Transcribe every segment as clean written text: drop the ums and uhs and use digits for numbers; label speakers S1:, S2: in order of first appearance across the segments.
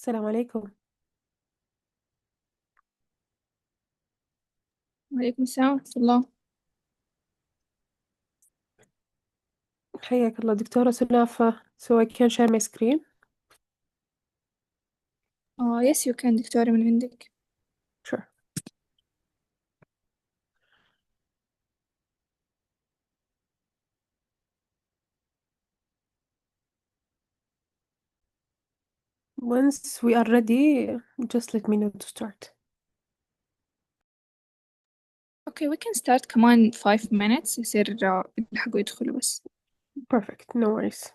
S1: السلام عليكم.
S2: وعليكم السلام ورحمة الله.
S1: حياك الله دكتورة سلافة. So I can share my screen.
S2: يس يو كان دكتورة من عندك.
S1: Sure. Once we are ready, just let me know to start.
S2: اوكي we can start كمان 5 minutes يصير يلحقوا يدخلوا بس.
S1: Perfect. No worries.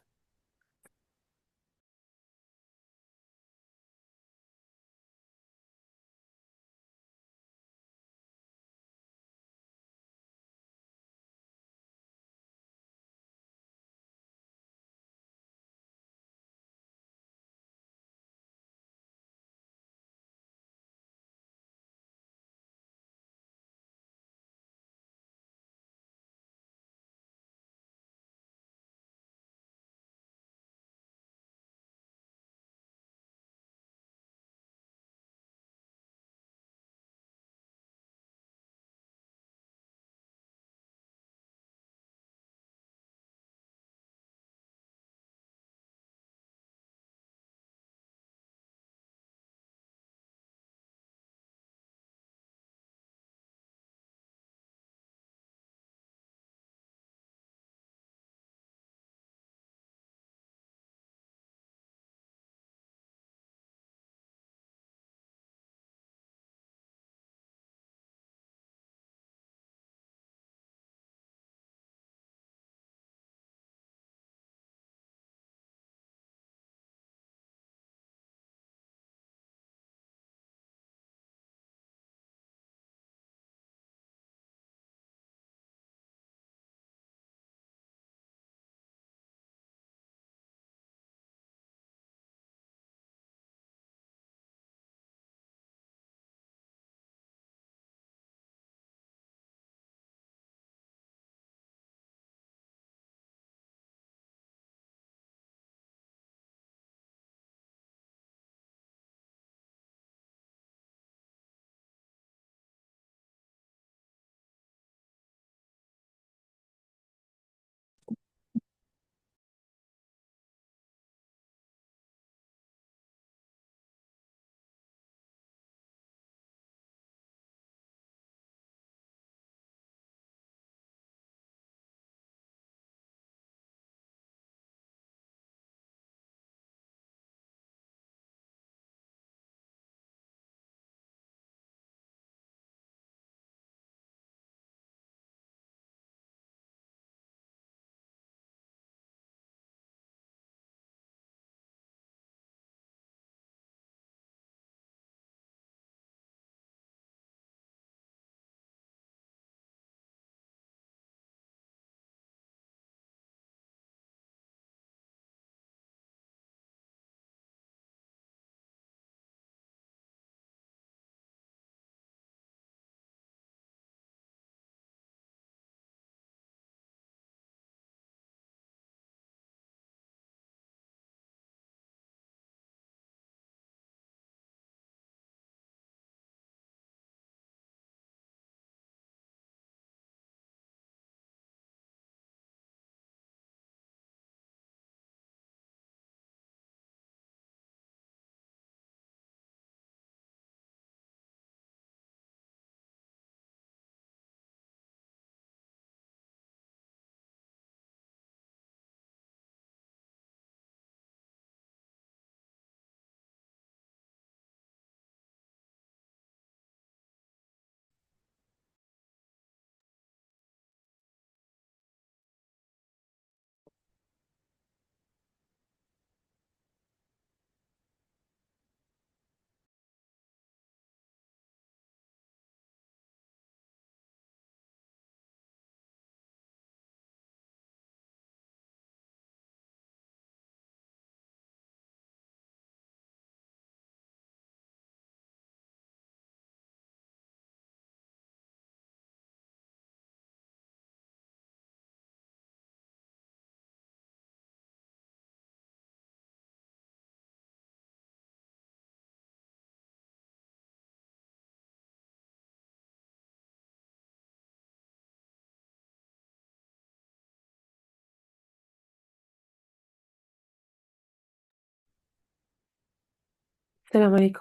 S1: Assalamu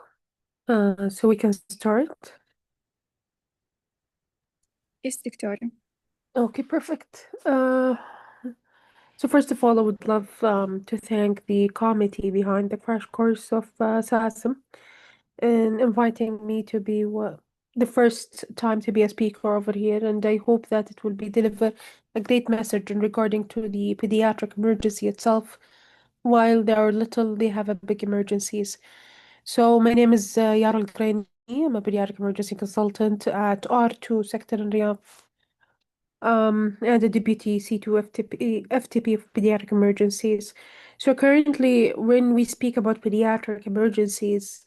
S1: alaikum. So we can start.
S2: Yes, دكتورة.
S1: Okay, perfect. So first of all, I would love to thank the committee behind the crash course of SASM in inviting me to be the first time to be a speaker over here, and I hope that it will be deliver a great message in regarding to the pediatric emergency itself. While they are little, they have a big emergencies. So my name is Yara Al-Graini. I'm a pediatric emergency consultant at R2 sector in Riyadh, and a deputy C2 FTP of pediatric emergencies. So currently, when we speak about pediatric emergencies,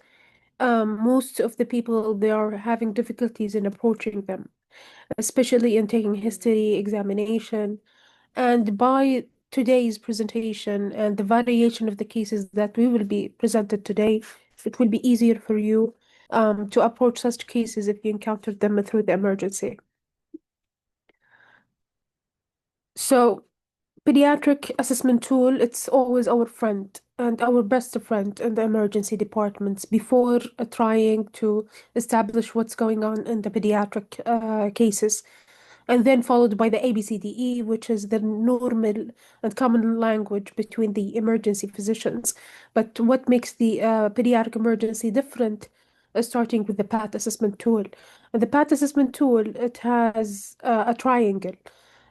S1: most of the people they are having difficulties in approaching them, especially in taking history examination. And by today's presentation and the variation of the cases that we will be presented today, it will be easier for you to approach such cases if you encounter them through the emergency. So, pediatric assessment tool, it's always our friend and our best friend in the emergency departments before trying to establish what's going on in the pediatric cases. And then followed by the ABCDE, which is the normal and common language between the emergency physicians. But what makes the pediatric emergency different is starting with the PAT assessment tool. And the PAT assessment tool, it has a triangle.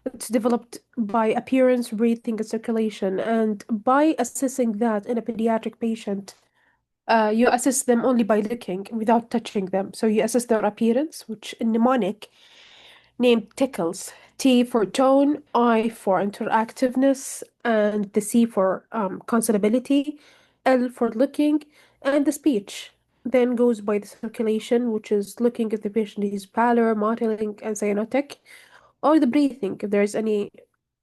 S1: It's developed by appearance, breathing, and circulation. And by assessing that in a pediatric patient, you assess them only by looking without touching them. So you assess their appearance, which in mnemonic named tickles. T for tone, I for interactiveness, and the C for consolability, L for looking, and the speech. Then goes by the circulation, which is looking if the patient is pallor, mottling, and cyanotic, or the breathing, if there's any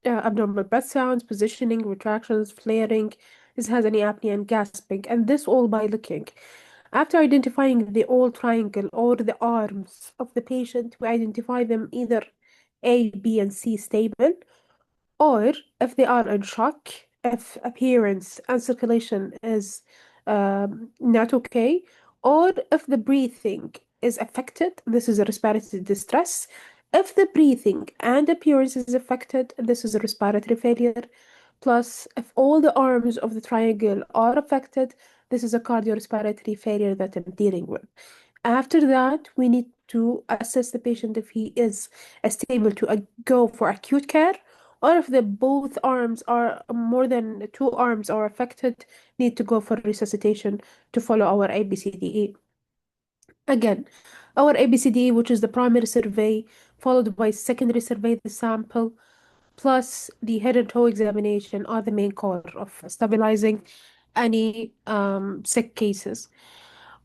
S1: abnormal breath sounds, positioning, retractions, flaring, this has any apnea and gasping, and this all by looking. After identifying the all triangle or the arms of the patient, we identify them either A, B, and C stable, or if they are in shock, if appearance and circulation is not okay, or if the breathing is affected, this is a respiratory distress. If the breathing and appearance is affected, this is a respiratory failure. Plus, if all the arms of the triangle are affected, this is a cardiorespiratory failure that I'm dealing with. After that, we need to assess the patient if he is stable to go for acute care, or if the both arms are more than two arms are affected, need to go for resuscitation to follow our ABCDE. Again, our ABCDE, which is the primary survey, followed by secondary survey, the sample, plus the head and toe examination are the main core of stabilizing any sick cases.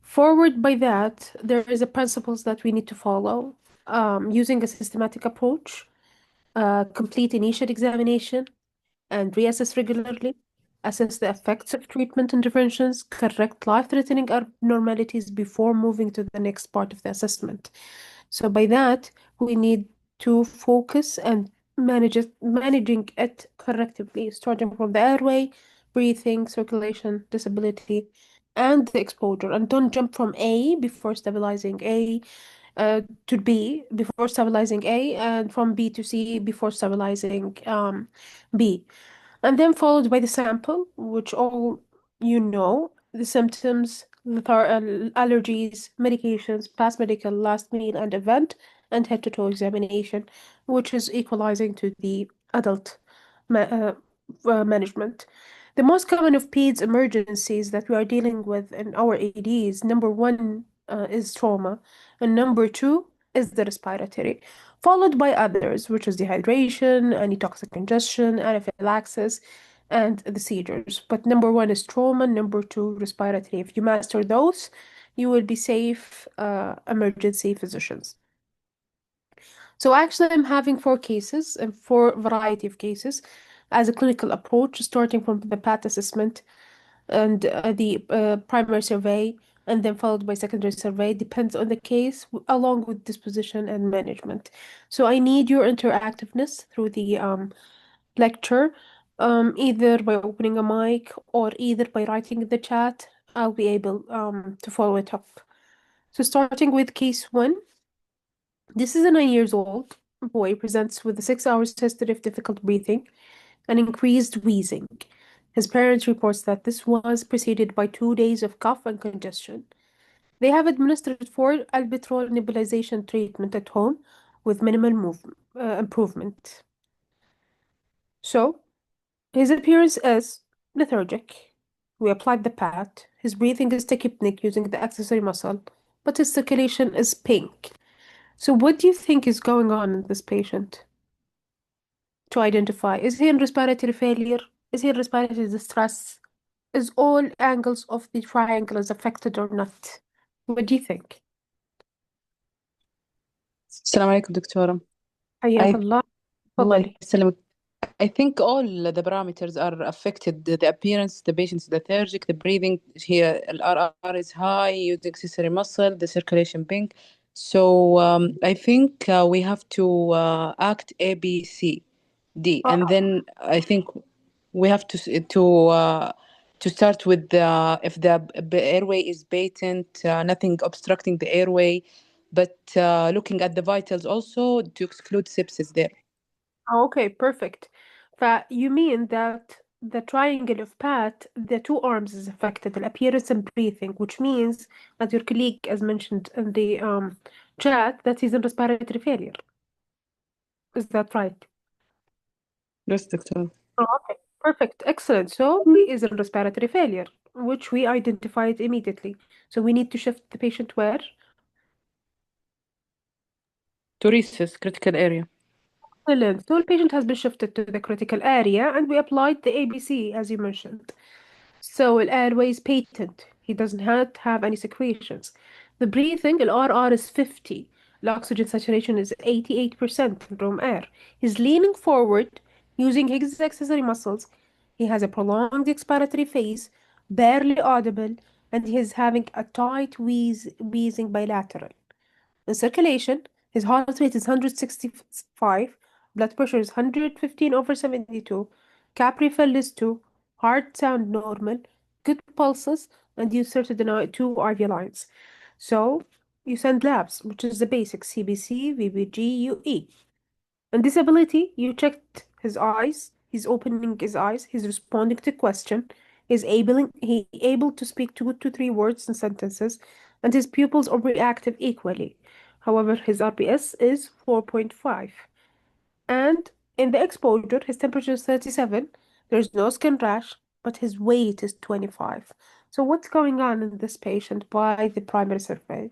S1: Forward by that, there is a principles that we need to follow using a systematic approach, complete initial examination, and reassess regularly, assess the effects of treatment interventions, correct life-threatening abnormalities before moving to the next part of the assessment. So by that, we need to focus and managing it correctively, starting from the airway, breathing, circulation, disability, and the exposure. And don't jump from A before stabilizing A to B before stabilizing A, and from B to C before stabilizing B. And then followed by the sample, which all you know, the symptoms, allergies, medications, past medical, last meal and event, and head-to-toe examination, which is equalizing to the adult ma management. The most common of PEDS emergencies that we are dealing with in our ADs, number one is trauma, and number two is the respiratory, followed by others, which is dehydration, toxic congestion, anaphylaxis, and the seizures. But number one is trauma, number two, respiratory. If you master those, you will be safe emergency physicians. So actually, I'm having four cases and four variety of cases as a clinical approach, starting from the PAT assessment and the primary survey, and then followed by secondary survey, depends on the case, along with disposition and management. So I need your interactiveness through the lecture, either by opening a mic or either by writing in the chat. I'll be able to follow it up. So starting with case one, this is a 9 years old boy presents with a 6 hours history of difficult breathing and increased wheezing. His parents reports that this was preceded by 2 days of cough and congestion. They have administered 4 albuterol nebulization treatment at home with minimal improvement. So, his appearance is lethargic. We applied the pad. His breathing is tachypnic using the accessory muscle, but his circulation is pink. So, what do you think is going on in this patient to identify? Is he in respiratory failure? Is he in respiratory distress? Is all angles of the triangle is affected or not? What do you think?
S3: السلام عليكم دكتورة.
S1: حياك
S3: I
S1: الله.
S3: الله
S1: تفضلي.
S3: يسلمك. I think all the parameters are affected. The appearance, the patient's lethargic, the breathing, here RR is high, using accessory muscle, the circulation pink. So I think we have to act A, B, C, D, and
S1: Oh,
S3: then I think we have to start with if the airway is patent, nothing obstructing the airway, but looking at the vitals also to exclude sepsis there.
S1: okay, perfect. You mean that the triangle of Pat, the two arms is affected, the appearance and breathing, which means, as your colleague has mentioned in the chat, that he's in respiratory failure. Is that right?
S3: Yes, doctor.
S1: Oh, okay, perfect, excellent. So he is in respiratory failure, which we identified immediately. So we need to shift the patient where?
S3: Touristus, critical area.
S1: Excellent. So the patient has been shifted to the critical area, and we applied the ABC, as you mentioned. So airway is patent. He doesn't have any secretions. The breathing, RR is 50. The oxygen saturation is 88% in room air. He's leaning forward using his accessory muscles. He has a prolonged expiratory phase, barely audible, and he is having a tight wheezing bilateral. In circulation, his heart rate is 165, blood pressure is 115/72, capri fill is 2, heart sound normal, good pulses, and you inserted the 2 IV lines. So you send labs, which is the basic CBC, VBG, UE. And disability, you checked his eyes, he's opening his eyes, he's responding to question, he able to speak 2 to 3 words in sentences, and his pupils are reactive equally. However, his RPS is 4.5. And in the exposure, his temperature is 37. There's no skin rash, but his weight is 25. So what's going on in this patient by the primary survey?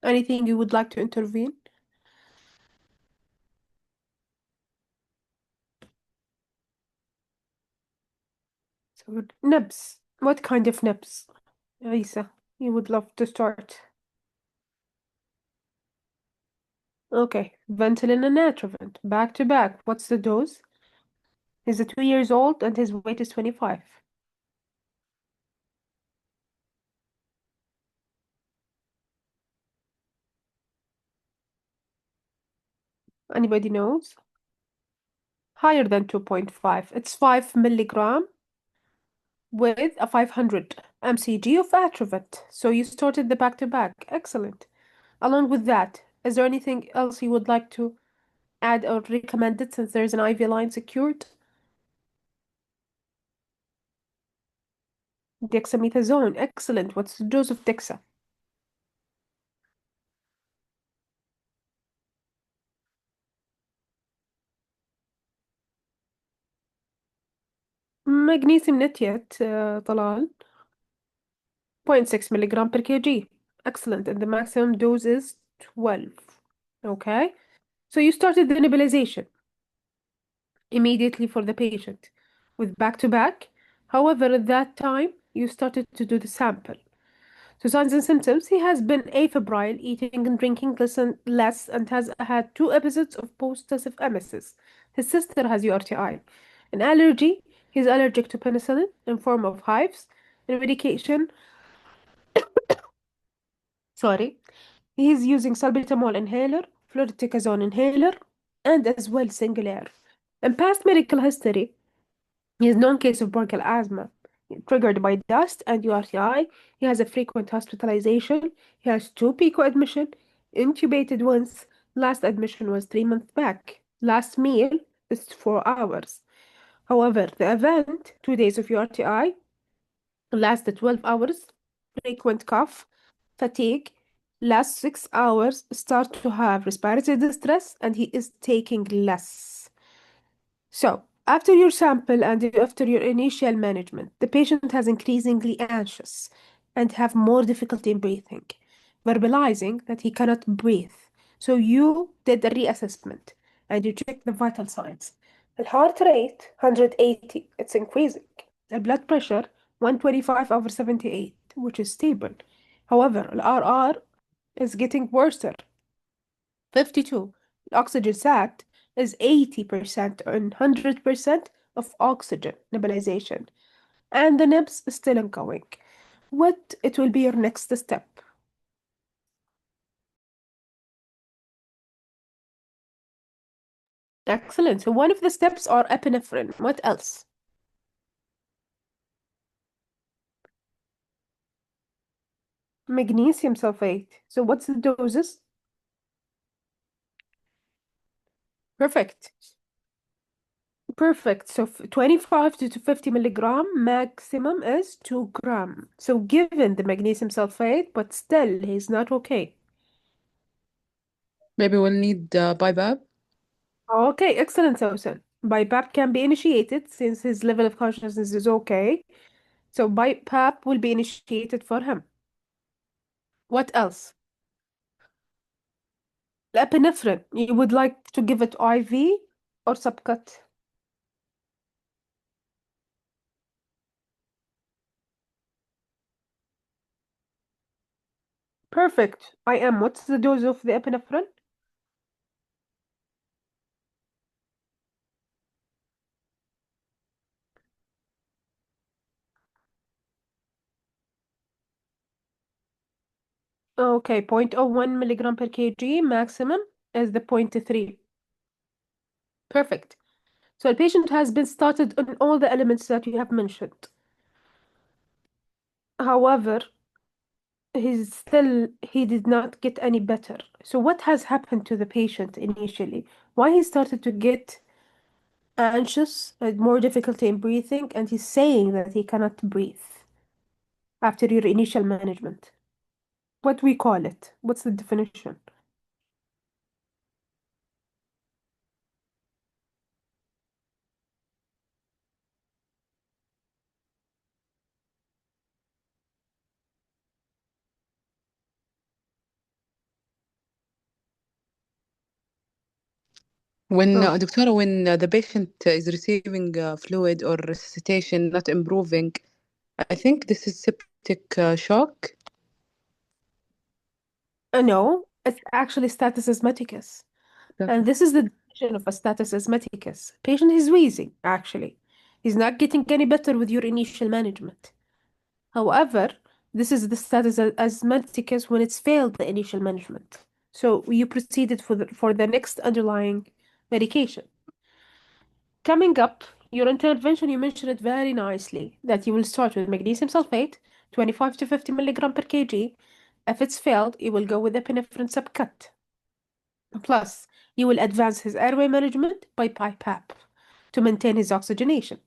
S1: Anything you would like to intervene? So nibs. What kind of nibs? Isa, you would love to start. Okay, Ventolin and Atrovent, back to back. What's the dose? He's 2 years old and his weight is 25. Anybody knows? Higher than 2.5. It's 5 milligram with a 500 mcg of Atrovent. So you started the back to back. Excellent. Along with that, is there anything else you would like to add or recommend it since there's an IV line secured? Dexamethasone. Excellent. What's the dose of Dexa? Magnesium not yet, طلال. 0.6 milligram per kg. Excellent. And the maximum dose is 12. Okay. So you started the nebulization immediately for the patient with back to back. However, at that time, you started to do the sample. So signs and symptoms, he has been afebrile, eating and drinking less, and has had 2 episodes of post-tussive emesis. His sister has URTI. An allergy, he's allergic to penicillin in form of hives. And medication, sorry, he's using salbutamol inhaler, fluticasone inhaler, and as well single air. In past medical history, he has known case of bronchial asthma. triggered by dust and URTI. He has a frequent hospitalization. He has 2 PICO admission, intubated once. Last admission was 3 months back. Last meal is 4 hours. However, the event, 2 days of URTI, lasted 12 hours. Frequent cough, fatigue. Last 6 hours, start to have respiratory distress, and he is taking less. So, after your sample and after your initial management, the patient has increasingly anxious and have more difficulty in breathing, verbalizing that he cannot breathe. So you did a reassessment and you checked the vital signs. The heart rate, 180, it's increasing. The blood pressure, 125/78, which is stable. However, the RR is getting worse. 52. Oxygen sat is 80% and 100% of oxygen nebulization. And the nibs is still ongoing. What it will be your next step? Excellent. So one of the steps are epinephrine. What else? Magnesium sulfate. So what's the doses? Perfect. Perfect. So 25 to 50 milligram, maximum is 2 gram. So given the magnesium sulfate, but still he's not okay.
S3: Maybe we'll need BiPAP.
S1: Okay, excellent, Sosan. BiPAP can be initiated since his level of consciousness is okay. So BiPAP will be initiated for him. What else? Epinephrine. You would like to give it IV or subcut? Perfect. I am. What's the dose of the epinephrine? Okay, 0.01 milligram per kg. Maximum is the 0.3. Perfect. So the patient has been started on all the elements that you have mentioned. However, he did not get any better. So what has happened to the patient initially? Why he started to get anxious and more difficulty in breathing, and he's saying that he cannot breathe after your initial management? What we call it? What's the definition?
S3: When
S1: Oh,
S3: Doctora, when the patient is receiving fluid or resuscitation not improving, I think this is septic shock.
S1: no, it's actually status asthmaticus. And this is the definition of a status asthmaticus. Patient is wheezing, actually. He's not getting any better with your initial management. However, this is the status asthmaticus when it's failed the initial management. So you proceeded for the next underlying medication. Coming up, your intervention, you mentioned it very nicely that you will start with magnesium sulfate, 25 to 50 milligram per kg. If it's failed, you will go with epinephrine subcut. Plus, you will advance his airway management by BiPAP to maintain his oxygenation.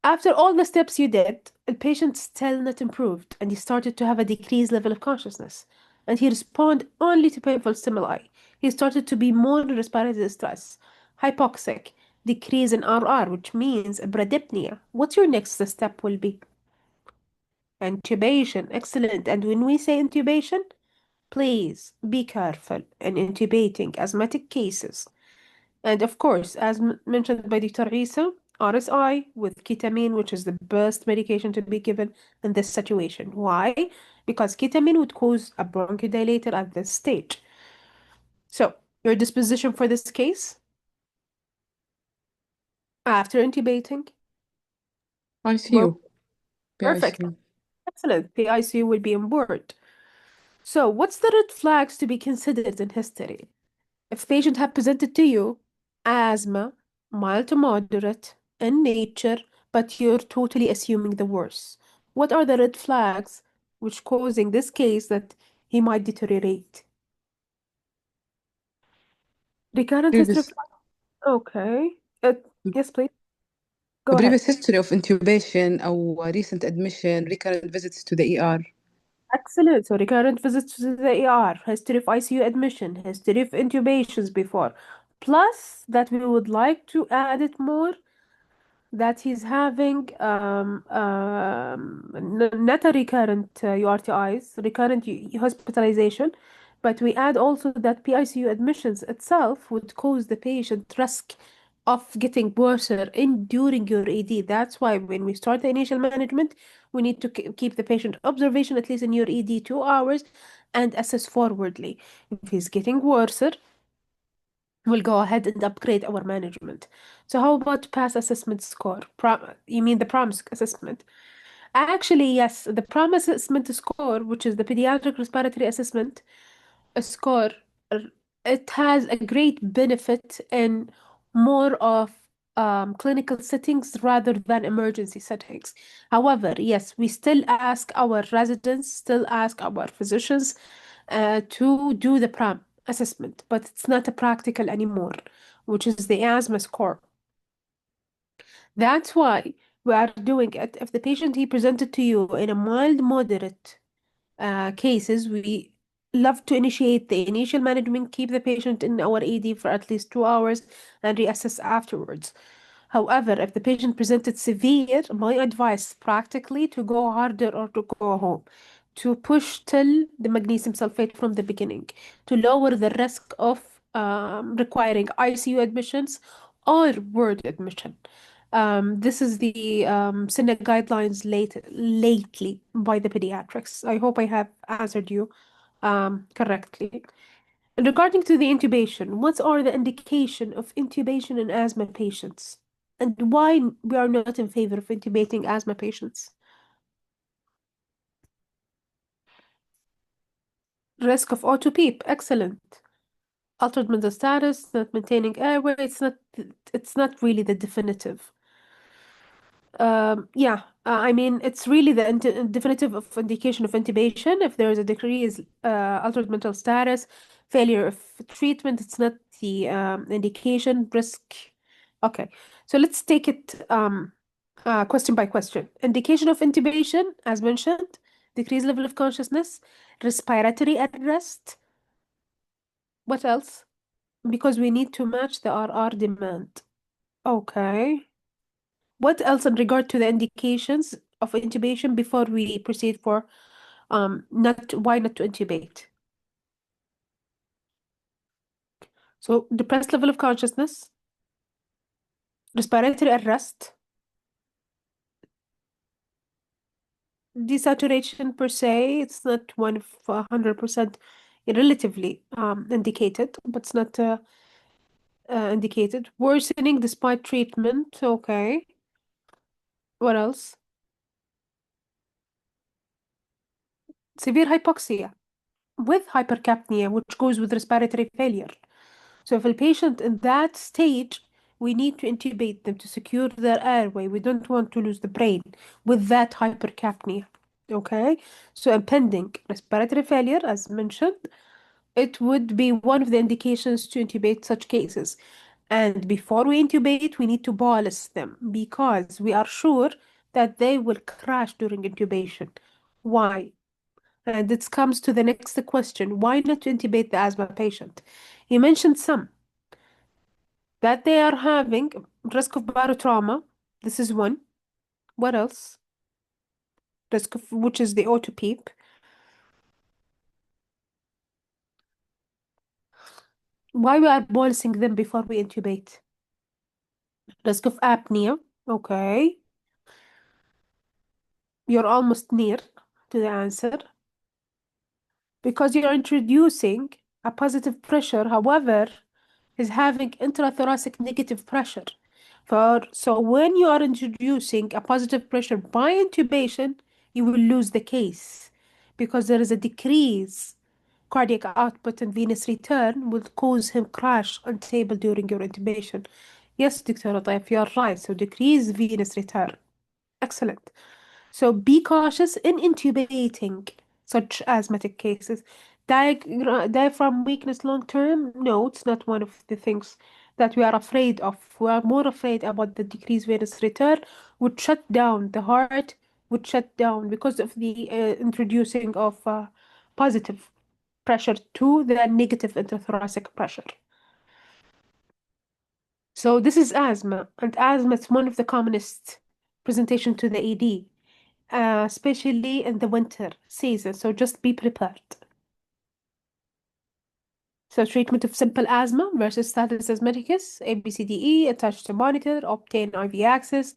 S1: After all the steps you did, the patient still not improved, and he started to have a decreased level of consciousness, and he responded only to painful stimuli. He started to be more in respiratory distress, hypoxic, decrease in RR, which means bradypnea. What's your next step will be? Intubation, excellent. And when we say intubation, please be careful in intubating asthmatic cases. And of course, as mentioned by Dr. Isa, RSI with ketamine, which is the best medication to be given in this situation. Why? Because ketamine would cause a bronchodilator at this stage. So, your disposition for this case after intubating? Well,
S3: ICU.
S1: perfect.
S3: PICU.
S1: Excellent. The ICU will be on board. So, what's the red flags to be considered in history? If patient have presented to you asthma, mild to moderate, in nature, but you're totally assuming the worst. What are the red flags which causing this case that he might deteriorate? Recurrent history of...
S3: previous
S1: Okay. Uh, yes, please. Go ahead.
S3: previous history of intubation أو recent admission, recurrent visits to the ER.
S1: Excellent. So recurrent visits to the ER, history of ICU admission, history of intubations before. Plus that we would like to add it more that he's having not a recurrent URTIs, recurrent hospitalization, but we add also that PICU admissions itself would cause the patient risk of getting worse in during your ED. That's why when we start the initial management, we need to keep the patient observation at least in your ED 2 hours and assess forwardly. If he's getting worse, we'll go ahead and upgrade our management. So how about pass assessment score? You mean the PROMIS assessment? Actually, yes, the PROMIS assessment score, which is the pediatric respiratory assessment score, r- it has a great benefit in more of clinical settings rather than emergency settings. However, yes, we still ask our residents, still ask our physicians to do the PRAM assessment, but it's not a practical anymore, which is the asthma score. That's why we are doing it. If the patient he presented to you in a mild moderate cases, we love to initiate the initial management, keep the patient in our ED for at least 2 hours, and reassess afterwards. However, if the patient presented severe, my advice practically to go harder or to go home, to push till the magnesium sulfate from the beginning, to lower the risk of requiring ICU admissions or ward admission. This is the Senate guidelines lately by the pediatrics. I hope I have answered you correctly. Regarding to the intubation, what are the indication of intubation in asthma patients? And why we are not in favor of intubating asthma patients? Risk of auto-PEEP, excellent. Altered mental status, not maintaining airway, it's not really the definitive. Yeah, I mean, it's really the definitive of indication of intubation. If there is a decrease, altered mental status, failure of treatment, it's not the indication risk. Okay, so let's take it question by question. Indication of intubation, as mentioned, decreased level of consciousness, respiratory arrest. What else? Because we need to match the RR demand. Okay. What else in regard to the indications of intubation before we proceed for not why not to intubate? So depressed level of consciousness, respiratory arrest, desaturation per se, it's not 100% relatively indicated, but it's not indicated. Worsening despite treatment, okay. What else? Severe hypoxia with hypercapnia, which goes with respiratory failure. So if a patient in that stage, we need to intubate them to secure their airway. We don't want to lose the brain with that hypercapnia. Okay, so impending respiratory failure, as mentioned, it would be one of the indications to intubate such cases. And before we intubate, we need to bolus them because we are sure that they will crash during intubation. Why? And it comes to the next question. Why not to intubate the asthma patient? You mentioned some that they are having risk of barotrauma. This is one. What else? Risk of which is the auto peep. Why we are bolusing them before we intubate? Risk of apnea. Okay. You're almost near to the answer. Because you're introducing a positive pressure, however, is having intrathoracic negative pressure. So when you are introducing a positive pressure by intubation, you will lose the case because there is a decrease cardiac output and venous return will cause him crash unstable during your intubation. Yes, Dr. Taif, you are right. So decrease venous return. Excellent. So be cautious in intubating such asthmatic cases. Diaphragm weakness long term? No, it's not one of the things that we are afraid of. We are more afraid about the decreased venous return, would shut down the heart, would shut down because of the introducing of positive pressure to the negative intrathoracic pressure. So this is asthma, and asthma is one of the commonest presentation to the ED, especially in the winter season. So just be prepared. So treatment of simple asthma versus status asthmaticus, ABCDE, attached to monitor, obtain IV access,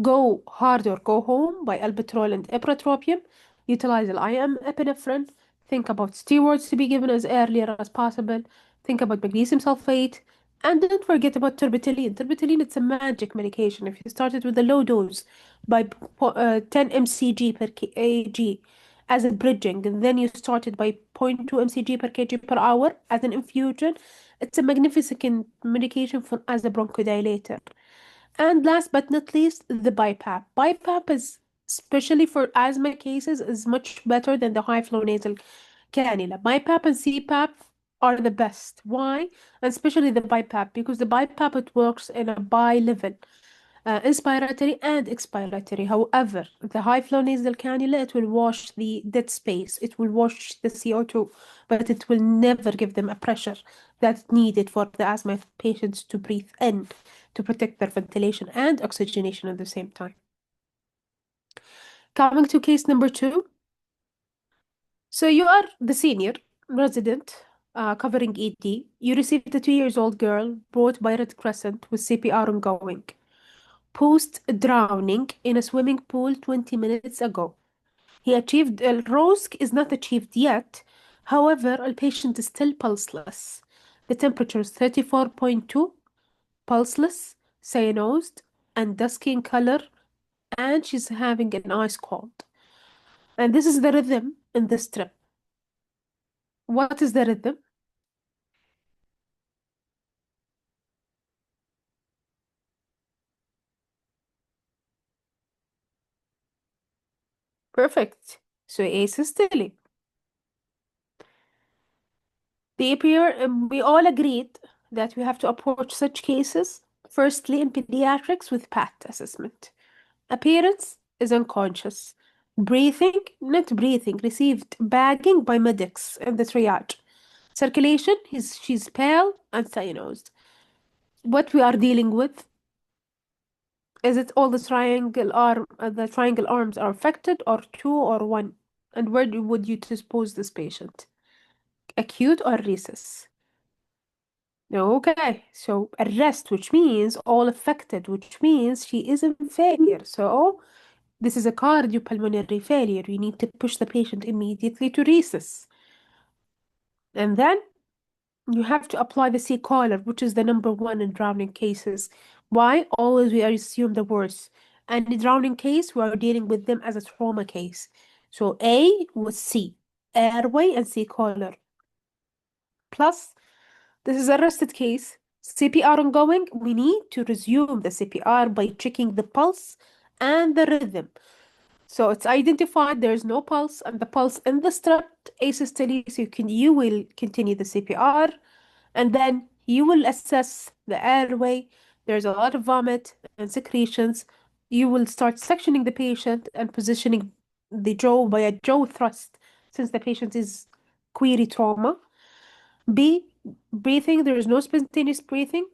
S1: go hard or go home by albuterol and ipratropium, utilize IM epinephrine, think about steroids to be given as earlier as possible, think about magnesium sulfate, and don't forget about terbutaline. Terbutaline, it's a magic medication. If you started with a low dose by 10 mcg per kg as a bridging, and then you started by zero point 0.2 mcg per kg per hour as an infusion, it's a magnificent medication for as a bronchodilator. And last but not least, the BiPAP. BiPAP is, especially for asthma cases, is much better than the high flow nasal cannula. BiPAP and CPAP are the best. Why? And especially the BiPAP, because the BiPAP, it works in a bi-level, inspiratory and expiratory. However, the high flow nasal cannula, it will wash the dead space. It will wash the CO2, but it will never give them a pressure that's needed for the asthma patients to breathe in to protect their ventilation and oxygenation at the same time. Coming to case number 2. So you are the senior resident covering ED. You received a 2-year-old girl brought by Red Crescent with CPR ongoing. Post-drowning in a swimming pool 20 minutes ago. He achieved, ROSC is not achieved yet. However, the patient is still pulseless. The temperature is 34.2, pulseless, cyanosed, and dusky in color, and she's having an ice cold. And this is the rhythm in the strip. What is the rhythm? Perfect. So asystole. We all agreed that we have to approach such cases firstly in pediatrics with PAT assessment. Appearance is unconscious. Breathing, not breathing, received bagging by medics in the triage. Circulation, she's pale and cyanosed. What we are dealing with, is it all the triangle arms are affected, or 2 or 1? And where would you dispose this patient? Acute or recess? Okay, so arrest, which means all affected, which means she is in failure. So this is a cardiopulmonary failure. You need to push the patient immediately to recess. And then you have to apply the C-collar, which is the number 1 in drowning cases. Why? Always we assume the worst. And in drowning case, we are dealing with them as a trauma case. So A with C, airway and C-collar. Plus, this is a arrested case. CPR ongoing. We need to resume the CPR by checking the pulse and the rhythm. So it's identified there is no pulse, and the pulse in the strep asystole. So you will continue the CPR, and then you will assess the airway. There's a lot of vomit and secretions. You will start sectioning the patient and positioning the jaw by a jaw thrust, since the patient is query trauma. B, breathing. There is no spontaneous breathing.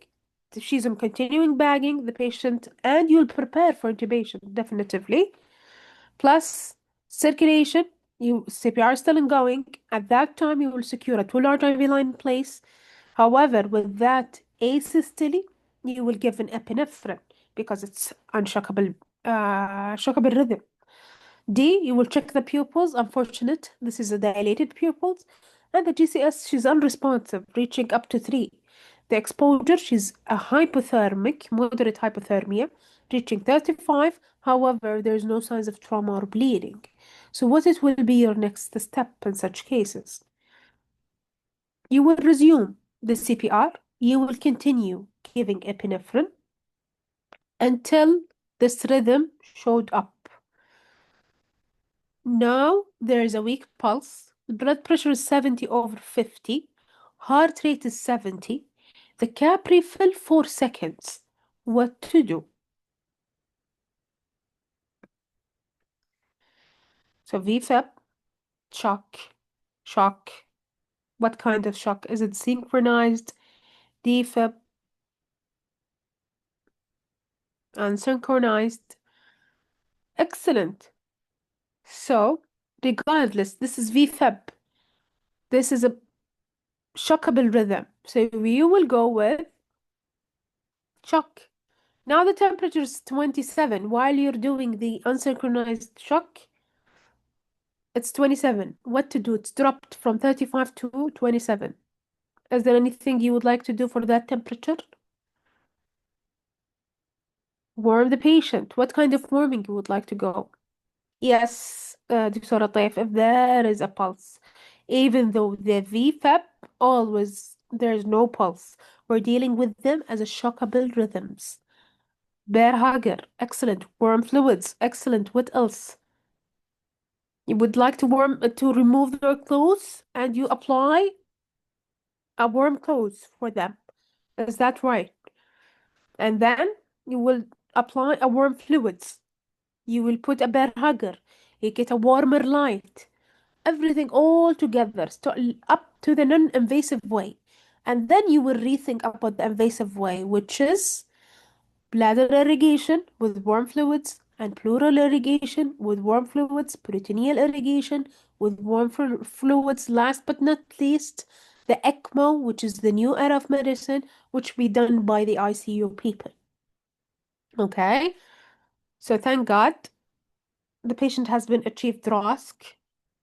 S1: She's on continuing bagging the patient, and you'll prepare for intubation definitively. Plus circulation, CPR is still ongoing. At that time, you will secure a 2 large IV line in place. However, with that asystole, you will give an epinephrine because it's unshockable, shockable rhythm. D, you will check the pupils. Unfortunate, this is a dilated pupils. And the GCS, she's unresponsive, reaching up to 3. The exposure, she's a hypothermic, moderate hypothermia, reaching 35. However, there's no signs of trauma or bleeding. So what it will be your next step in such cases? You will resume the CPR You will continue giving epinephrine until this rhythm showed up. Now there is a weak pulse. The blood pressure is 70 over 50. Heart rate is 70. The cap refill 4 seconds. What to do? So VFib, shock, shock. What kind of shock? Is it synchronized? DFib, unsynchronized? Excellent. So, regardless, this is VFib. This is a shockable rhythm. So you will go with shock. Now the temperature is 27. While you're doing the unsynchronized shock, it's 27. What to do? It's dropped from 35 to 27. Is there anything you would like to do for that temperature? Warm the patient. What kind of warming you would like to go? Yes, دكتورة طيف, if there is a pulse, even though the VFib always there's no pulse, we're dealing with them as a shockable rhythms. Bear hugger, excellent. Warm fluids, excellent. What else? You would like to remove their clothes and you apply a warm clothes for them. Is that right? And then you will apply a warm fluids. You will put a bear hugger. You get a warmer light. Everything all together, up to the non-invasive way. And then you will rethink about the invasive way, which is bladder irrigation with warm fluids and pleural irrigation with warm fluids, peritoneal irrigation with warm fluids. Last but not least, the ECMO, which is the new era of medicine, which be done by the ICU people. Okay, so thank God the patient has been achieved ROSC,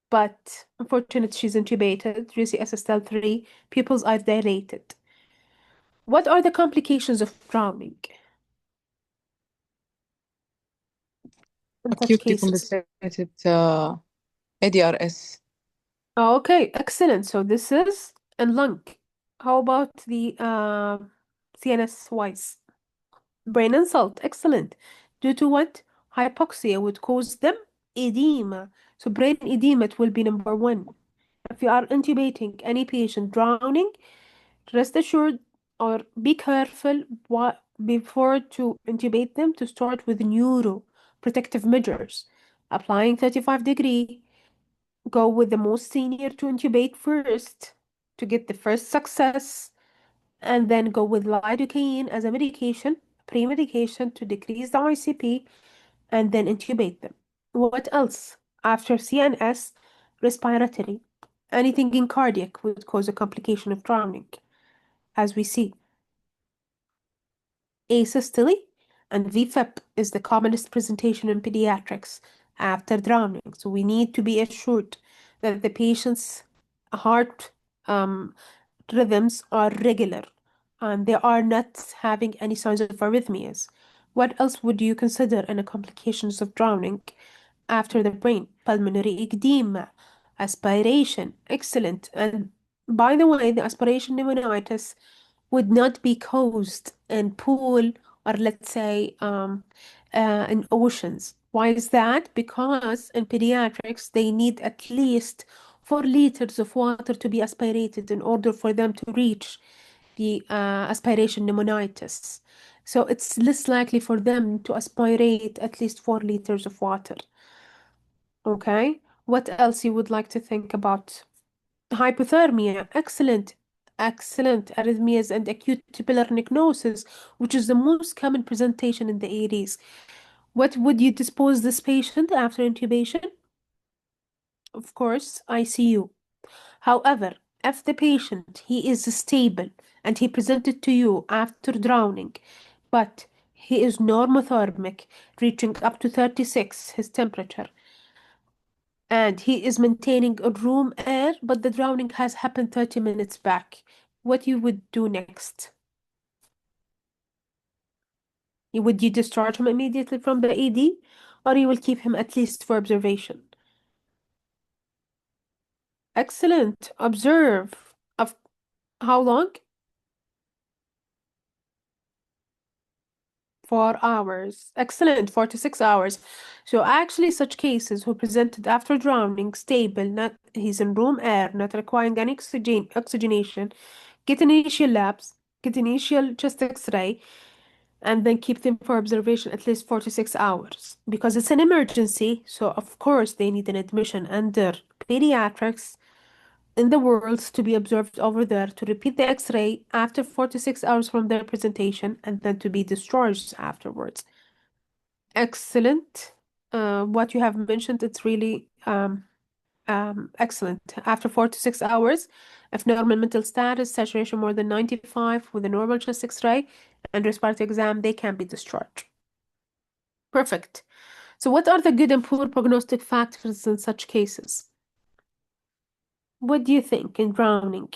S1: but unfortunately she's intubated, GCS is still 3, pupils are dilated. What are the complications of drowning in such
S3: Acute
S1: cases?
S3: decompensated ADRS.
S1: Okay, excellent. So this is in lung. How about the CNS wise? Brain insult, excellent. Due to what? Hypoxia would cause them edema. So brain edema, it will be number 1. If you are intubating any patient drowning, rest assured or be careful before to intubate them to start with neuro protective measures. Applying 35-degree, go with the most senior to intubate first to get the first success, and then go with lidocaine as a medication, pre-medication to decrease the ICP, and then intubate them. What else? After CNS, respiratory. Anything in cardiac would cause a complication of drowning, as we see. Asystole and VFib is the commonest presentation in pediatrics after drowning. So we need to be assured that the patient's heart rhythms are regular and they are not having any signs of arrhythmias. What else would you consider in the complications of drowning after the brain? Pulmonary edema, aspiration, excellent. And by the way, the aspiration pneumonitis would not be caused in pool or let's say in oceans. Why is that? Because in pediatrics they need at least 4 liters of water to be aspirated in order for them to reach the aspiration pneumonitis. So it's less likely for them to aspirate at least 4 liters of water. Okay, what else you would like to think about? Hypothermia, excellent, excellent. Arrhythmias and acute tubular necrosis, which is the most common presentation in the 80s. What would you dispose this patient after intubation? Of course, ICU. However, if the patient he is stable and he presented to you after drowning, but he is normothermic, reaching up to 36, his temperature, and he is maintaining a room air, but the drowning has happened 30 minutes back. What you would do next? Would you discharge him immediately from the ED, or you will keep him at least for observation? Excellent. Observe. Of how long? 4 hours. Excellent, 4 to 6 hours. So actually, such cases who presented after drowning, stable, not he's in room air, not requiring any oxygenation, get initial labs, get initial chest X-ray, and then keep them for observation at least 4 to 6 hours because it's an emergency. So of course they need an admission under pediatrics in the world to be observed over there to repeat the X-ray after 4 to 6 hours from their presentation and then to be discharged afterwards. Excellent. What you have mentioned, it's really excellent. After 4 to 6 hours, if normal mental status, saturation more than 95 with a normal chest X-ray and respiratory exam, they can be discharged. Perfect. So what are the good and poor prognostic factors in such cases? What do you think in drowning?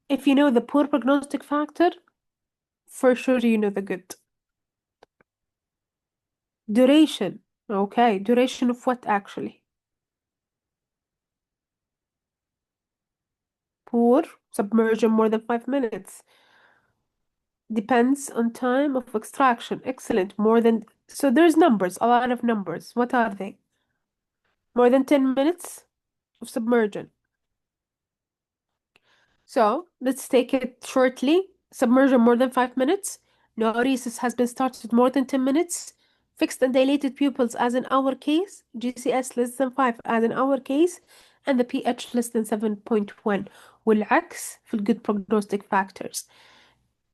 S1: If you know the poor prognostic factor, for sure you know the good. Duration. Okay, duration of what actually? Poor, submersion more than 5 minutes. Depends on time of extraction. Excellent. More than, so there's numbers, a lot of numbers. What are they? More than 10 minutes of submersion. So let's take it shortly. Submersion more than 5 minutes. Noresis has been started more than 10 minutes. Fixed and dilated pupils as in our case. GCS less than 5 as in our case. And the pH less than 7.1. والعكس في الجود prognostic factors.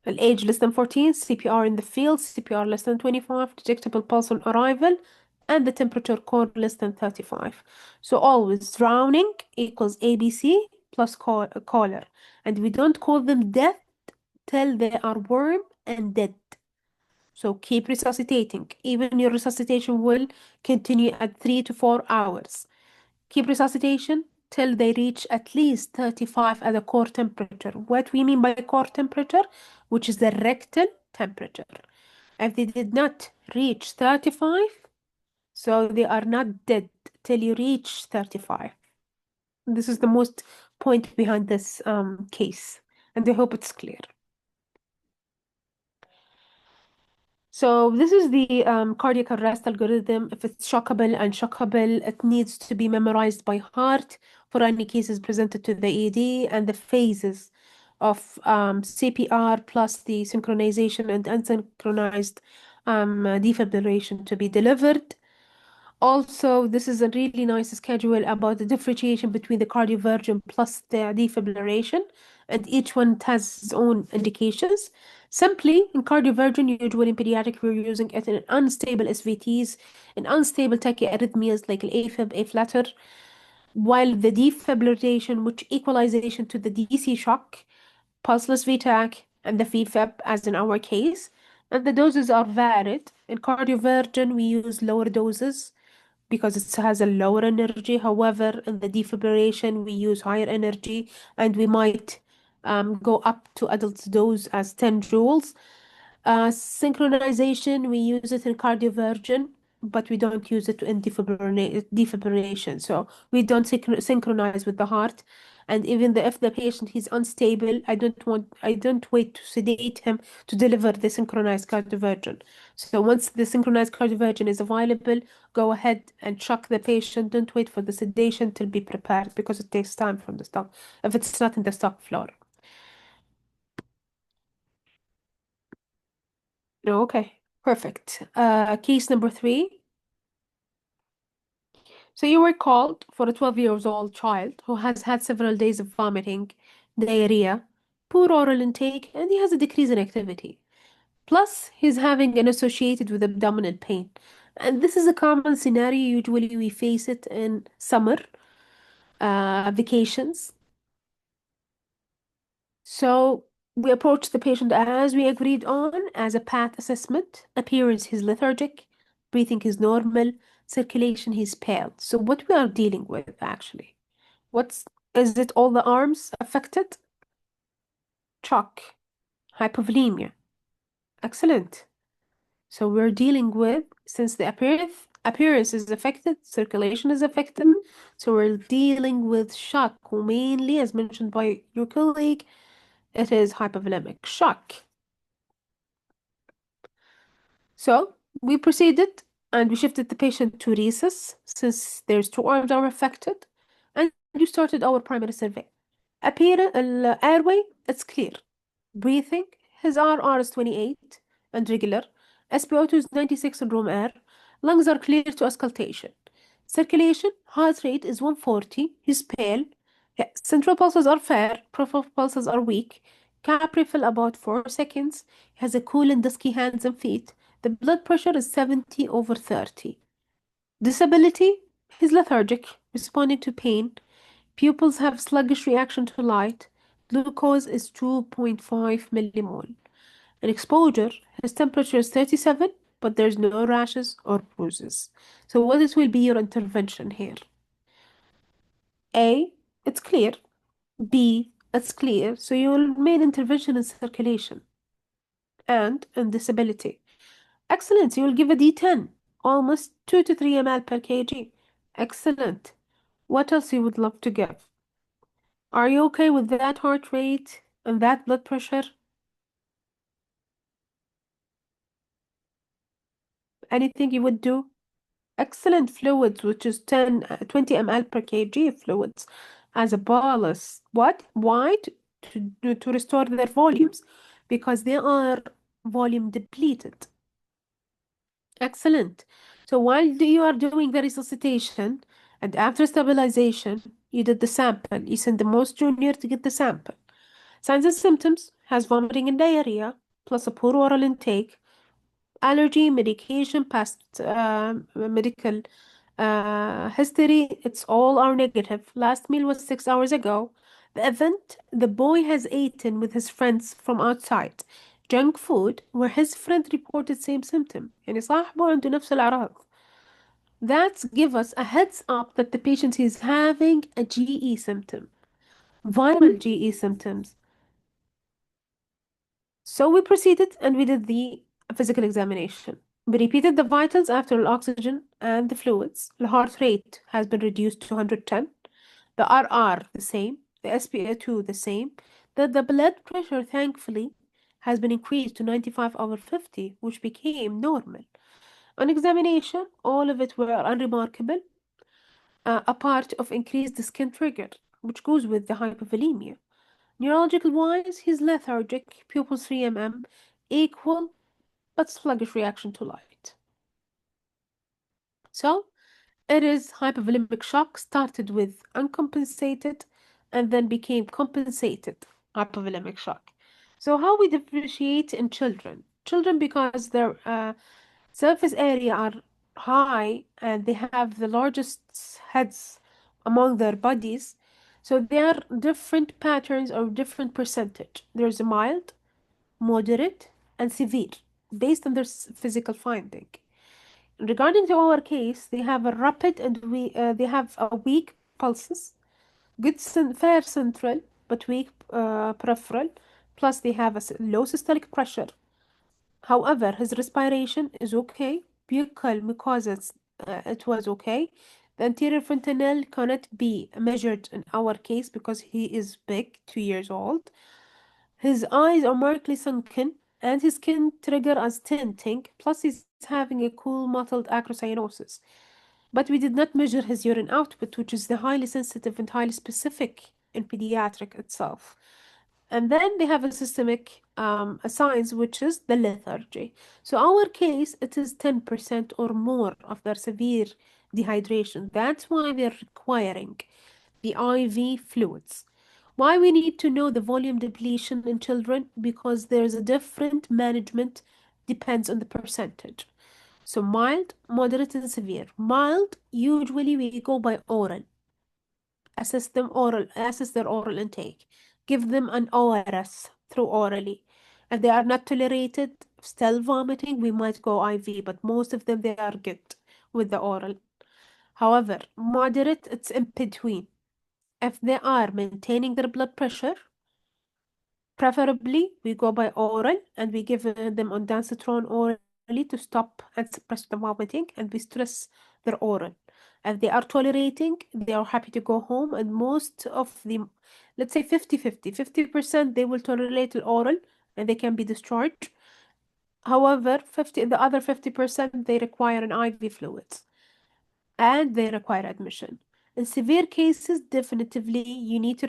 S1: Age less than 14, CPR in the field, CPR less than 25, detectable pulse on arrival, and the temperature core less than 35. So always drowning equals ABC plus collar. And we don't call them death till they are warm and dead. So keep resuscitating. Even your resuscitation will continue at 3 to 4 hours. Keep resuscitation till they reach at least 35 at the core temperature. What we mean by core temperature, which is the rectal temperature. If they did not reach 35, so they are not dead till you reach 35. This is the most point behind this case, and I hope it's clear. So this is the cardiac arrest algorithm. If it's shockable and shockable, it needs to be memorized by heart for any cases presented to the ED and the phases of CPR plus the synchronization and unsynchronized defibrillation to be delivered. Also, this is a really nice schedule about the differentiation between the cardioversion plus the defibrillation, and each one has its own indications. Simply, in cardioversion, usually in pediatric, we're using it in unstable SVTs, in unstable tachyarrhythmias like AFib, A-flutter, while the defibrillation, which equalization to the DC shock, pulseless VTAC, and the VFib, as in our case, and the doses are varied. In cardioversion, we use lower doses because it has a lower energy. However, in the defibrillation, we use higher energy and we might go up to adult dose as 10 joules. Synchronization, we use it in cardioversion, but we don't use it in defibrillation. So we don't synchronize with the heart. And even if the patient is unstable, I don't wait to sedate him to deliver the synchronized cardioversion. So once the synchronized cardioversion is available, go ahead and shock the patient. Don't wait for the sedation till be prepared because it takes time from the stock if it's not in the stock floor. Okay, perfect. Case number 3. So you were called for a 12 years old child who has had several days of vomiting, diarrhea, poor oral intake, and he has a decrease in activity. Plus, he's having an associated with abdominal pain. And this is a common scenario. Usually we face it in summer vacations. So we approach the patient as we agreed on as a path assessment. Appearance, he's lethargic. Breathing is normal. Circulation, he's pale. So what we are dealing with actually? Is it all the arms affected? Shock. Hypovolemia. Excellent. So we're dealing with, since the appearance is affected, circulation is affected, so we're dealing with shock, mainly, as mentioned by your colleague, it is hypovolemic shock. So we proceeded and we shifted the patient to rhesus since there's two arms are affected, and we started our primary survey. Airway, it's clear. Breathing, his RR is 28 and regular. SpO2 is 96 in room air. Lungs are clear to auscultation. Circulation, heart rate is 140. He's pale. Yeah, central pulses are fair. Peripheral pulses are weak. Cap refill about 4 seconds. He has a cool and dusky hands and feet. The blood pressure is 70/30. Disability, he's lethargic, responding to pain. Pupils have sluggish reaction to light. Glucose is 2.5 millimole. In exposure, his temperature is 37, but there's no rashes or bruises. So what will be your intervention here? A, it's clear. B, it's clear. So your main intervention is circulation and in disability. Excellent. You will give a D10, almost 2 to 3 ml per kg. Excellent. What else you would love to give? Are you okay with that heart rate and that blood pressure? Anything you would do? Excellent fluids, which is 20 ml per kg fluids as a bolus. What? Why? To restore their volumes because they are volume depleted. Excellent. So while you are doing the resuscitation and after stabilization, you did the sample. You sent the most junior to get the sample. Signs and symptoms has vomiting and diarrhea, plus a poor oral intake, allergy, medication, past medical history. It's all are negative. Last meal was 6 hours ago. The event, the boy has eaten with his friends from outside junk food where his friend reported same symptom. يعني صاحبه عنده نفس الأعراض. That give us a heads up that the patient is having a GE symptom, viral GE symptoms. So we proceeded and we did the physical examination. We repeated the vitals after the oxygen and the fluids. The heart rate has been reduced to 110. The RR the same. The SpO2 the same. The blood pressure, thankfully, has been increased to 95/50, which became normal. On examination, all of it were unremarkable, a part of increased skin trigger, which goes with the hypovolemia. Neurological wise, he's lethargic, pupils 3 mm, equal but sluggish reaction to light. So, it is hypovolemic shock, started with uncompensated and then became compensated hypovolemic shock. So, how we differentiate in children? Children, because their surface area are high and they have the largest heads among their bodies, so there are different patterns or different percentage. There's a mild, moderate, and severe based on their physical finding. Regarding to our case, they have a rapid and they have a weak pulses, good fair central but weak peripheral, plus they have a low systolic pressure. However, his respiration is okay. Buccal mucosa, it was okay. The anterior fontanelle cannot be measured in our case because he is big, 2 years old. His eyes are markedly sunken, and his skin trigger as tinting, plus he's having a cool mottled acrocyanosis. But we did not measure his urine output, which is the highly sensitive and highly specific in pediatric itself. And then they have a systemic a signs, which is the lethargy. So our case, it is 10% or more of their severe dehydration. That's why they're requiring the IV fluids. Why we need to know the volume depletion in children? Because there's a different management depends on the percentage. So mild, moderate, and severe. Mild, usually we go by oral. Assess their oral intake. Give them an ORS through orally. If they are not tolerated, still vomiting, we might go IV, but most of them they are good with the oral. However, moderate, it's in between. If they are maintaining their blood pressure, preferably we go by oral and we give them ondansetron orally to stop and suppress the vomiting, and we stress their oral. If they are tolerating, they are happy to go home, and most of them, let's say 50-50, 50% they will tolerate the oral and they can be discharged. However, the other 50%, they require an IV fluids and they require admission. In severe cases, definitively you need to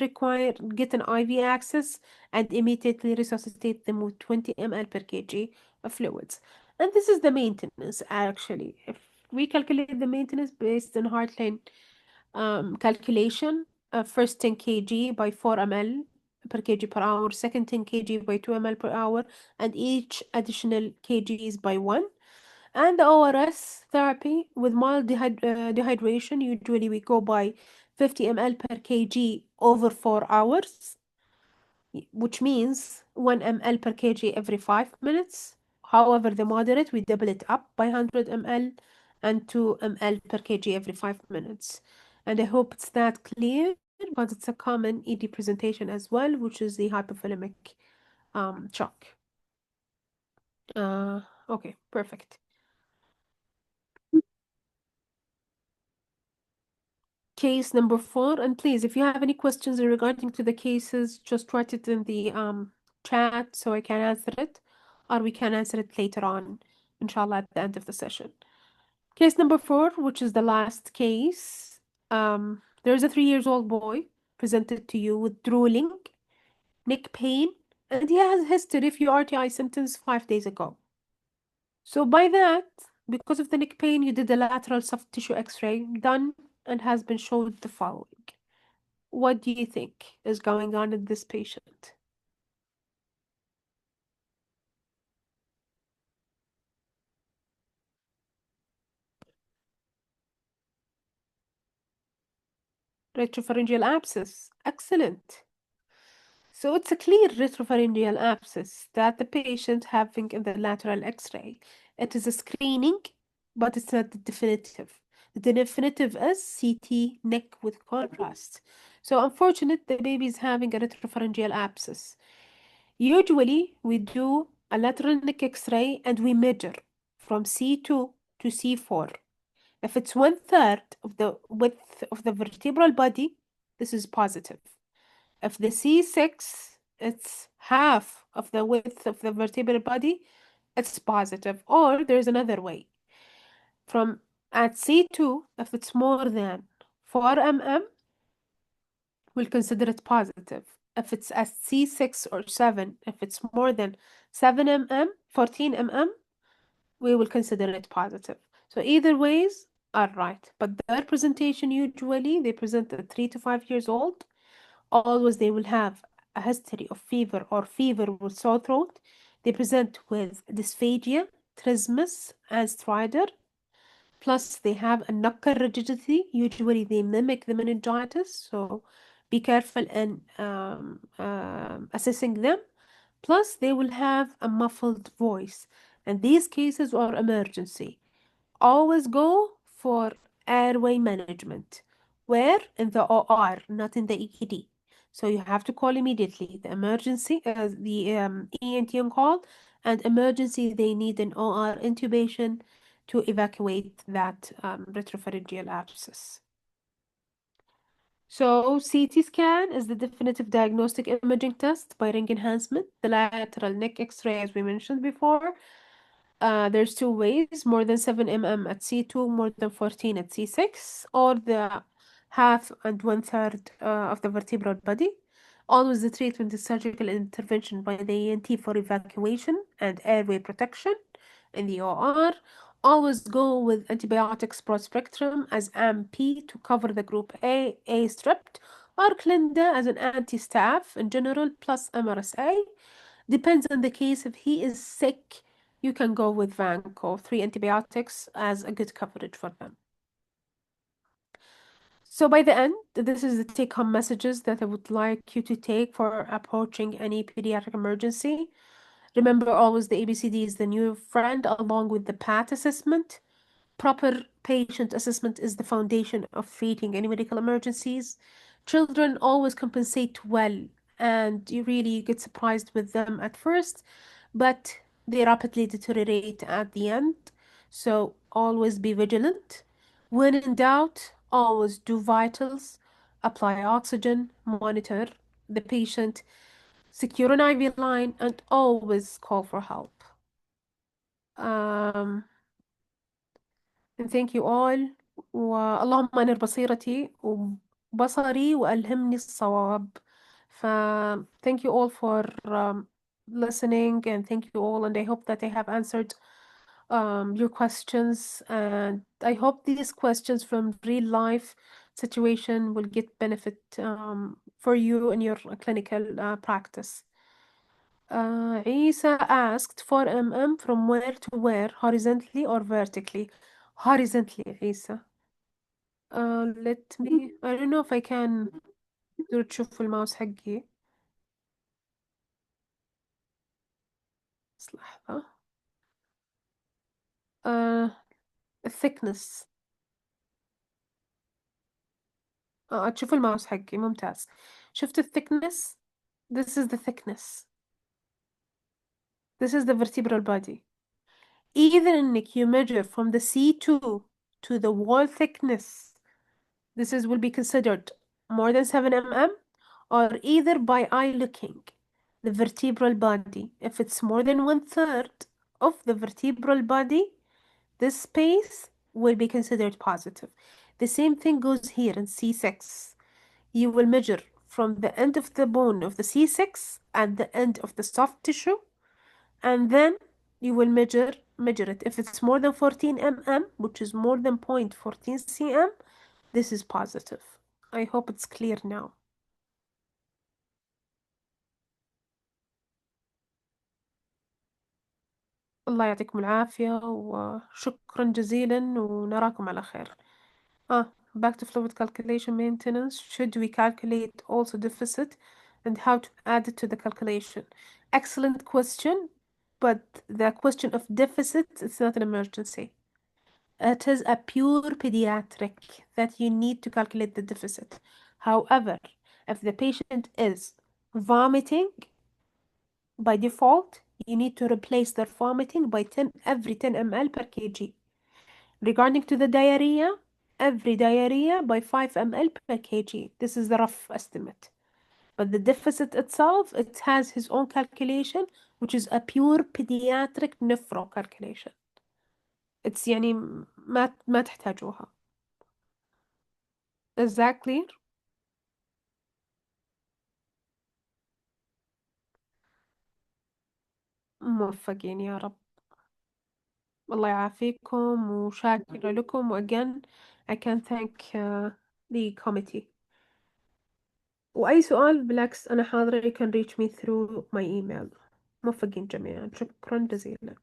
S1: get an IV access and immediately resuscitate them with 20 ml per kg of fluids. And this is the maintenance actually. If we calculate the maintenance based on Heartline calculation, first 10 kg by 4 ml per kg per hour, second 10 kg by 2 ml per hour, and each additional kgs by 1. And the ORS therapy with mild dehydration, usually we go by 50 ml per kg over 4 hours, which means 1 ml per kg every 5 minutes. However, the moderate, we double it up by 100 ml and 2 ml per kg every 5 minutes. And I hope it's that clear because it's a common ED presentation as well, which is the hypothalamic shock. Okay, perfect. Case number 4, and please, if you have any questions regarding to the cases, just write it in the chat so I can answer it, or we can answer it later on, inshallah, at the end of the session. Case number 4, which is the last case, there's a 3-year-old boy presented to you with drooling, neck pain, and he has a history of URTI symptoms 5 days ago. So by that, because of the neck pain, you did a lateral soft tissue X-ray done and has been showed the following. What do you think is going on in this patient? Retropharyngeal abscess. Excellent. So it's a clear retropharyngeal abscess that the patient having in the lateral X-ray. It is a screening, but it's not the definitive. The definitive is CT neck with contrast. So unfortunate, the baby is having a retropharyngeal abscess. Usually, we do a lateral neck X-ray and we measure from C2 to C4. If it's 1/3 of the width of the vertebral body, this is positive. If the C6, it's half of the width of the vertebral body, it's positive. Or there's another way. From at C2, if it's more than 4 mm, we'll consider it positive. If it's at C6 or 7, if it's more than 7 mm, 14 mm, we will consider it positive. So either ways are right. But their presentation usually, they present at 3 to 5 years old. Always they will have a history of fever or fever with sore throat. They present with dysphagia, trismus, and stridor. Plus, they have a knuckle rigidity. Usually, they mimic the meningitis, so be careful in assessing them. Plus, they will have a muffled voice, and these cases are emergency. Always go for airway management. Where? In the OR, not in the ED. So you have to call immediately the emergency, the ENT on call, and emergency, they need an OR intubation to evacuate that retropharyngeal abscess. So CT scan is the definitive diagnostic imaging test by ring enhancement. The lateral neck X-ray, as we mentioned before, there's 2 ways, more than 7 mm at C2, more than 14 at C6, or the half and 1/3 of the vertebral body. Always the treatment is surgical intervention by the ENT for evacuation and airway protection in the OR. Always go with antibiotics broad spectrum as AMP to cover the group A strep, or Clinda as an anti-staph in general, plus MRSA. Depends on the case. If he is sick, you can go with Vanco, 3 antibiotics as a good coverage for them. So by the end, this is the take-home messages that I would like you to take for approaching any pediatric emergency. Remember always the ABCD is the new friend along with the PAT assessment. Proper patient assessment is the foundation of treating any medical emergencies. Children always compensate well, and you really get surprised with them at first, but they rapidly deteriorate at the end. So always be vigilant. When in doubt, always do vitals, apply oxygen, monitor the patient, secure an IV line, and always call for help. um, and thank you all. واللهم أنر بصيرتي وبصري وألهمني الصواب. ف thank you all for listening, and thank you all, and I hope that I have answered your questions, and I hope these questions from real life situation will get benefit for you in your clinical practice. Isa asked 4 from where to where, horizontally or vertically? Horizontally, Isa. Let me, I don't know if I can تقدروا تشوفوا الماوس حقي. بس لحظة. thickness. تشوفوا الماوس حقي ممتاز. شفت thickness. This is the thickness. This is the vertebral body. Either إنك you measure from the C2 to the wall thickness. This is will be considered more than 7 mm, or either by eye looking the vertebral body. If it's more than 1/3 of the vertebral body, this space will be considered positive. The same thing goes here in C6. You will measure from the end of the bone of the C6 and the end of the soft tissue, and then you will measure it. If it's more than 14 mm, which is more than 0.14 cm, this is positive. I hope it's clear now. الله يعطيكم العافية وشكرا جزيلا ونراكم على خير. Back to fluid calculation maintenance. Should we calculate also deficit, and how to add it to the calculation? Excellent question, but the question of deficit is not an emergency. It is a pure pediatric that you need to calculate the deficit. However, if the patient is vomiting, by default, you need to replace their vomiting by every 10 ml per kg. Regarding to the diarrhea, every diarrhea by 5 ml per kg. This is the rough estimate. But the deficit itself, it has his own calculation, which is a pure pediatric nephro calculation. It's يعني ما تحتاجوها. Is that clear? موفقين يا رب. الله يعافيكم وشاكرة لكم. again I can thank the committee. وأي سؤال بالعكس أنا حاضرة. you can reach me through my email. موفقين جميعا. شكرا جزيلا.